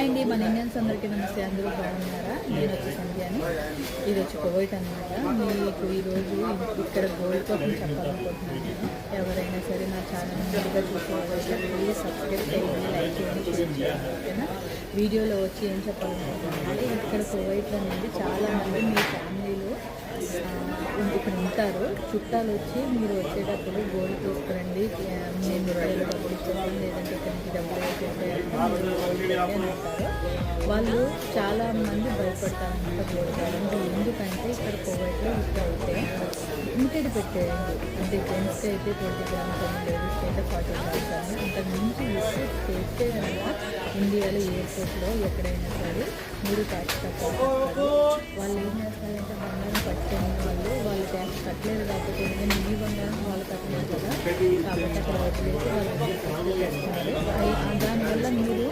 Hi అండి, మన Indians అందరికీ నమస్తే. అందరూ బాగున్నారా? నేను వచ్చి సంధ్యాని. ఇది వచ్చి కువైట్ అనమాట. మీకు ఈరోజు ఇక్కడ గోల్డ్ కోసం చెప్పాలనుకుంటున్నాను. నేను ఎవరైనా సరే నా ఛానల్ ముందుగా చూసేవాళ్ళైతే ప్లీజ్ సబ్స్క్రైబ్ చేయండి, లైక్ చేయండి, షేర్ చేయండి. ఓకేనా? వీడియోలో వచ్చి ఏం చెప్పాలనుకుంటున్నానంటే, ఇక్కడ కువైట్లో నుండి చాలామంది మీ ఫ్యామిలీలో ఇక్కడ ఉంటారు. చుట్టాలు వచ్చి మీరు వచ్చేటప్పుడు గోల్డ్ తీసుకురండి, నేను రూపాయలు డబ్బులు ఇచ్చేస్తాను, లేదంటే ఇక్కడ నుంచి డబ్బులు వేసేసేయాలి అంటారు. వాళ్ళు చాలామంది భయపడతారన్నమాట గోల్డ్ కావాలంటే. ఎందుకంటే ఇక్కడ కువైట్లో ఇక్కడ అయితే లిమిటెడ్ పెట్టేయండి. అంటే జెంట్స్కి అయితే 20 గ్రామ్స్ అని, లేడీస్కి అయితే 40 గ్రామ్స్ అని. అంతకు మించి లిస్ట్ చేస్తే కనుక ఇండియాలో ఎయిర్పోర్ట్లో ఎక్కడైనా సరే మీరు ట్యాక్స్ కట్టాలి. వాళ్ళు ఏం చేస్తారంటే బంగారం పట్టుకునే వాళ్ళు ట్యాక్స్ కట్టలేదు, కాకపోతే ఎందుకంటే మీ బంగారం వాళ్ళు కట్టలేదు కదా, కాబట్టి అక్కడ వదిలేసి వాళ్ళు చేస్తున్నారు. దానివల్ల మీరు